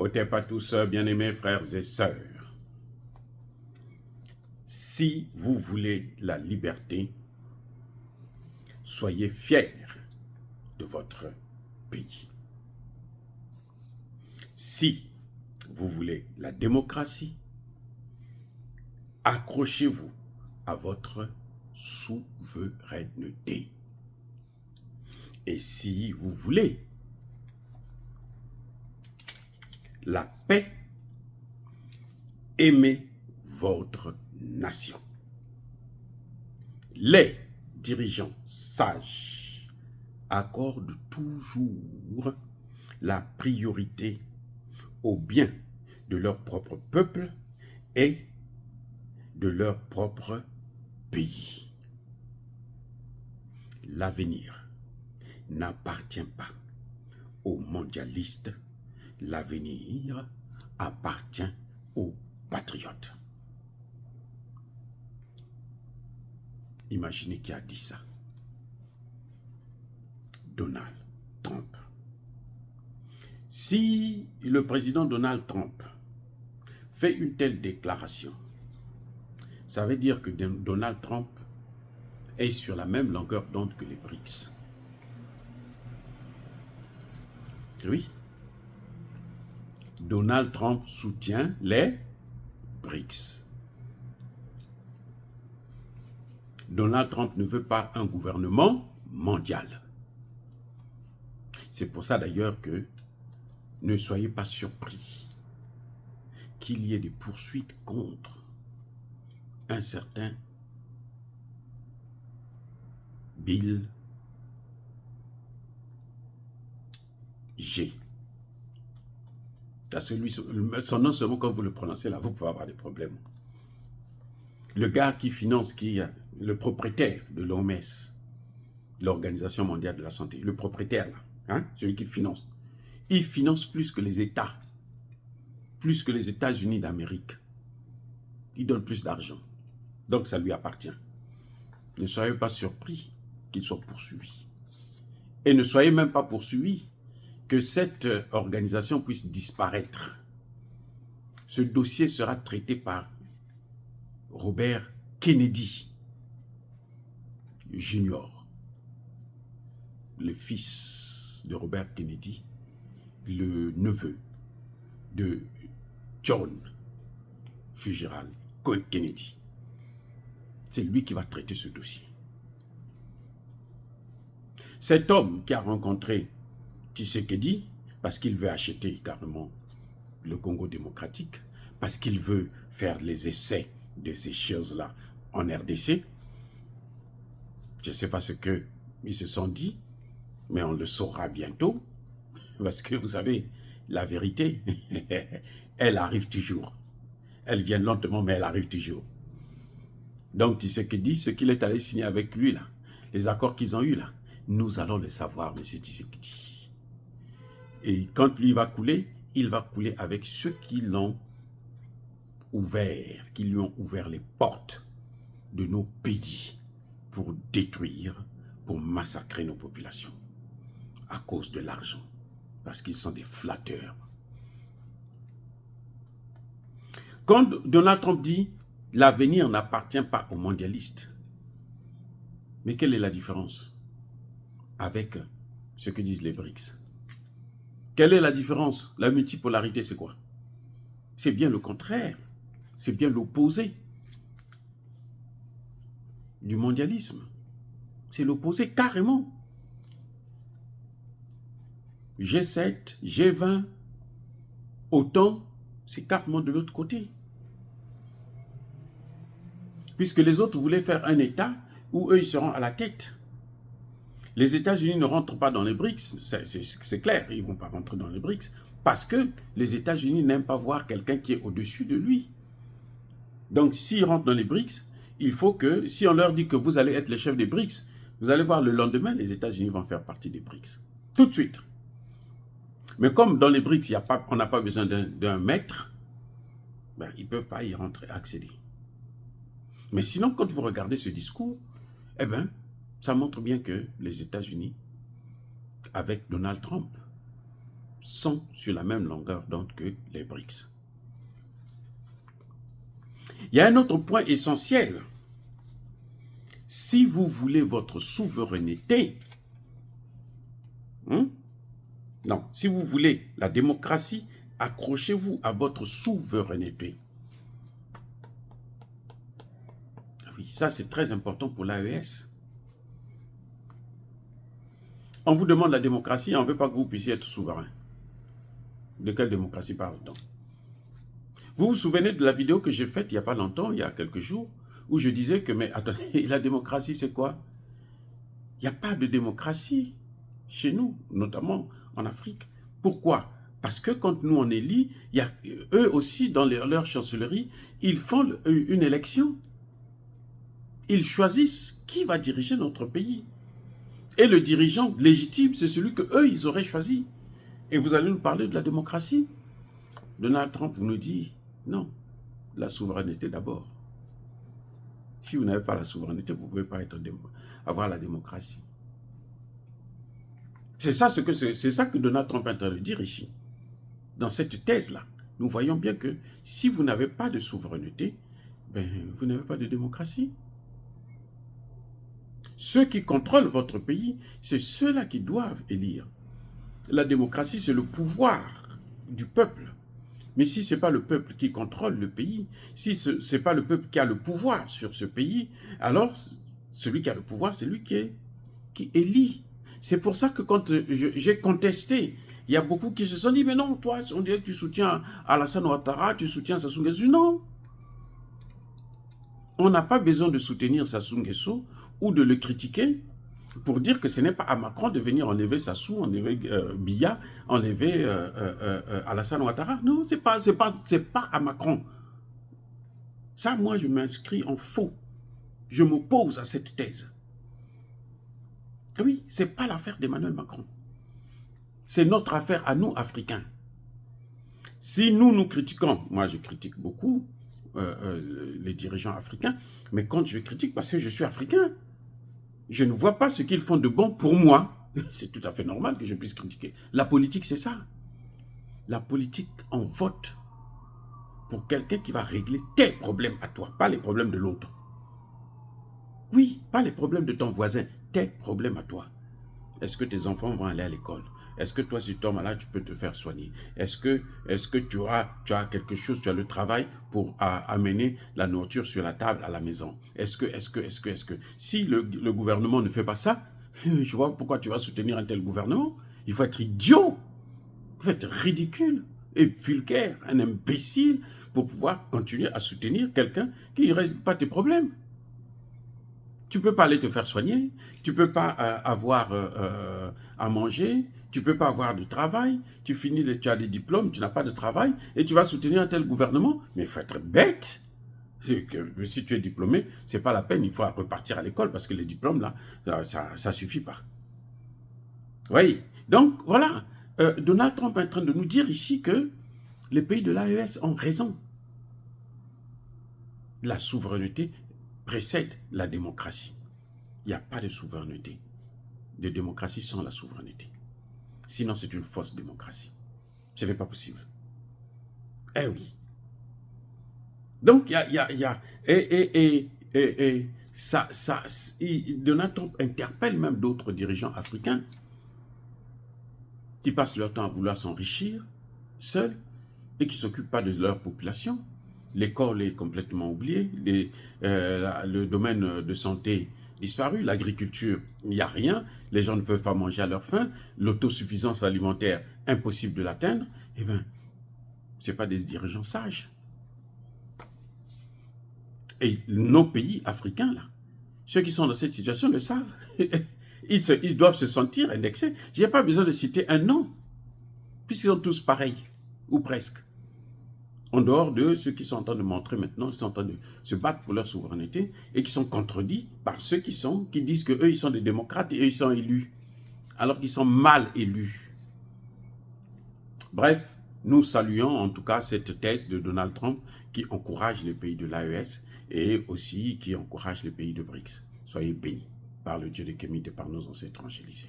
Otep à tous, bien-aimés frères et sœurs. Si vous voulez la liberté, soyez fiers de votre pays. Si vous voulez la démocratie, accrochez-vous à votre souveraineté. Et si vous voulez la paix, aimez votre nation. Les dirigeants sages accordent toujours la priorité au bien de leur propre peuple et de leur propre pays. L'avenir n'appartient pas aux mondialistes, l'avenir appartient aux patriotes. Imaginez qui a dit ça. Donald Trump. Si le président Donald Trump fait une telle déclaration, ça veut dire que Donald Trump est sur la même longueur d'onde que les BRICS. Oui. Donald Trump soutient les BRICS. Donald Trump ne veut pas un gouvernement mondial. C'est pour ça d'ailleurs que ne soyez pas surpris qu'il y ait des poursuites contre un certain Bill G. Parce que lui, son nom seulement, quand vous le prononcez là, vous pouvez avoir des problèmes. Le gars qui finance, qui est le propriétaire de l'OMS, l'Organisation mondiale de la santé, le propriétaire là, hein, celui qui finance, il finance plus que les États, plus que les États-Unis d'Amérique. Il donne plus d'argent. Donc ça lui appartient. Ne soyez pas surpris qu'il soit poursuivi. Et ne soyez même pas poursuivi que cette organisation puisse disparaître. Ce dossier sera traité par Robert Kennedy Jr., le fils de Robert Kennedy, le neveu de John Fitzgerald Kennedy. C'est lui qui va traiter ce dossier. Cet homme qui a rencontré Tshisekedi, parce qu'il veut acheter carrément le Congo démocratique, parce qu'il veut faire les essais de ces choses-là en RDC. Je ne sais pas ce qu'ils se sont dit, mais on le saura bientôt, parce que vous savez, la vérité, elle arrive toujours. Elle vient lentement, mais elle arrive toujours. Donc Tshisekedi, ce qu'il est allé signer avec lui, là, les accords qu'ils ont eus là, nous allons le savoir, M. Tshisekedi. Et quand lui va couler, il va couler avec ceux qui l'ont ouvert, qui lui ont ouvert les portes de nos pays pour détruire, pour massacrer nos populations à cause de l'argent, parce qu'ils sont des flatteurs. Quand Donald Trump dit « l'avenir n'appartient pas aux mondialistes », mais quelle est la différence avec ce que disent les BRICS? Quelle est la différence? La multipolarité, c'est quoi? C'est bien le contraire. C'est bien l'opposé du mondialisme. C'est l'opposé carrément. G7, G20, OTAN, c'est carrément de l'autre côté. Puisque les autres voulaient faire un État où eux, ils seront à la tête. Les États-Unis ne rentrent pas dans les BRICS, c'est clair, ils ne vont pas rentrer dans les BRICS, parce que les États-Unis n'aiment pas voir quelqu'un qui est au-dessus de lui. Donc, s'ils rentrent dans les BRICS, il faut que, si on leur dit que vous allez être le chef des BRICS, vous allez voir le lendemain, les États-Unis vont faire partie des BRICS. Tout de suite. Mais comme dans les BRICS, on n'a pas besoin d'un maître, ben, ils ne peuvent pas y rentrer, accéder. Mais sinon, quand vous regardez ce discours, eh bien, ça montre bien que les États-Unis, avec Donald Trump, sont sur la même longueur d'onde que les BRICS. Il y a un autre point essentiel. Si vous voulez votre souveraineté, non, si vous voulez la démocratie, accrochez-vous à votre souveraineté. Oui, ça c'est très important pour l'AES. On vous demande la démocratie, on ne veut pas que vous puissiez être souverain. De quelle démocratie parle-t-on? Vous vous souvenez de la vidéo que j'ai faite il n'y a pas longtemps, il y a quelques jours, où je disais que, mais attendez, la démocratie c'est quoi? Il n'y a pas de démocratie chez nous, notamment en Afrique. Pourquoi? Parce que quand nous on élit, il y a, eux aussi dans leur chancellerie, ils font une élection. Ils choisissent qui va diriger notre pays. Et le dirigeant légitime, c'est celui que eux ils auraient choisi. Et vous allez nous parler de la démocratie? Donald Trump vous nous dit, non, la souveraineté d'abord. Si vous n'avez pas la souveraineté, vous ne pouvez pas avoir la démocratie. C'est ça que Donald Trump est en train de dire ici. Dans cette thèse-là, nous voyons bien que si vous n'avez pas de souveraineté, ben, vous n'avez pas de démocratie. Ceux qui contrôlent votre pays, c'est ceux-là qui doivent élire. La démocratie, c'est le pouvoir du peuple. Mais si ce n'est pas le peuple qui contrôle le pays, si ce n'est pas le peuple qui a le pouvoir sur ce pays, alors celui qui a le pouvoir, c'est lui qui élit. C'est pour ça que quand j'ai contesté, il y a beaucoup qui se sont dit, mais non, toi, on dirait que tu soutiens Alassane Ouattara, tu soutiens Sassou Nguesso. Non. On n'a pas besoin de soutenir Sassou Nguesso ou de le critiquer pour dire que ce n'est pas à Macron de venir enlever Sassou, enlever Biya, enlever Alassane Ouattara. Non, c'est pas à Macron. Ça, moi, je m'inscris en faux. Je m'oppose à cette thèse. Oui, ce n'est pas l'affaire d'Emmanuel Macron. C'est notre affaire à nous, Africains. Si nous critiquons, moi je critique beaucoup les dirigeants africains, mais quand je critique, parce que je suis africain, je ne vois pas ce qu'ils font de bon pour moi. C'est tout à fait normal que je puisse critiquer. La politique, c'est ça. La politique, on vote pour quelqu'un qui va régler tes problèmes à toi, pas les problèmes de l'autre. Oui, pas les problèmes de ton voisin, tes problèmes à toi. Est-ce que tes enfants vont aller à l'école? Est-ce que toi, si tu tombes malade, tu peux te faire soigner? Est-ce que tu as quelque chose, tu as le travail pour amener la nourriture sur la table à la maison? Est-ce que si le gouvernement ne fait pas ça, je vois pourquoi tu vas soutenir un tel gouvernement. Il faut être idiot, il faut être ridicule et vulgaire, un imbécile pour pouvoir continuer à soutenir quelqu'un qui ne résout pas tes problèmes. Tu ne peux pas aller te faire soigner, tu ne peux pas avoir à manger, tu ne peux pas avoir de travail, tu as des diplômes, tu n'as pas de travail, et tu vas soutenir un tel gouvernement. Mais il faut être bête. Que, si tu es diplômé, ce n'est pas la peine, il faut repartir à l'école, parce que les diplômes, là, ça ne suffit pas. Oui, donc voilà, Donald Trump est en train de nous dire ici que les pays de l'AES ont raison. La souveraineté précède la démocratie. Il n'y a pas de souveraineté, de démocratie sans la souveraineté. Sinon, c'est une fausse démocratie. Ce n'est pas possible. Eh oui. Donc, Donald Trump interpelle même d'autres dirigeants africains qui passent leur temps à vouloir s'enrichir seuls et qui ne s'occupent pas de leur population. L'école est complètement oubliée, le domaine de santé disparu, l'agriculture, il n'y a rien, les gens ne peuvent pas manger à leur faim, l'autosuffisance alimentaire, impossible de l'atteindre. Eh bien, ce n'est pas des dirigeants sages. Et nos pays africains, là, ceux qui sont dans cette situation le savent. Ils doivent se sentir indexés. Je n'ai pas besoin de citer un nom, puisqu'ils sont tous pareils, ou presque. En dehors de ceux qui sont en train de montrer maintenant, ils sont en train de se battre pour leur souveraineté et qui sont contredits par ceux qui disent qu'eux, ils sont des démocrates et eux, ils sont élus, alors qu'ils sont mal élus. Bref, nous saluons en tout cas cette thèse de Donald Trump qui encourage les pays de l'AES et aussi qui encourage les pays de BRICS. Soyez bénis par le Dieu de Kémite et par nos ancêtres angélisés.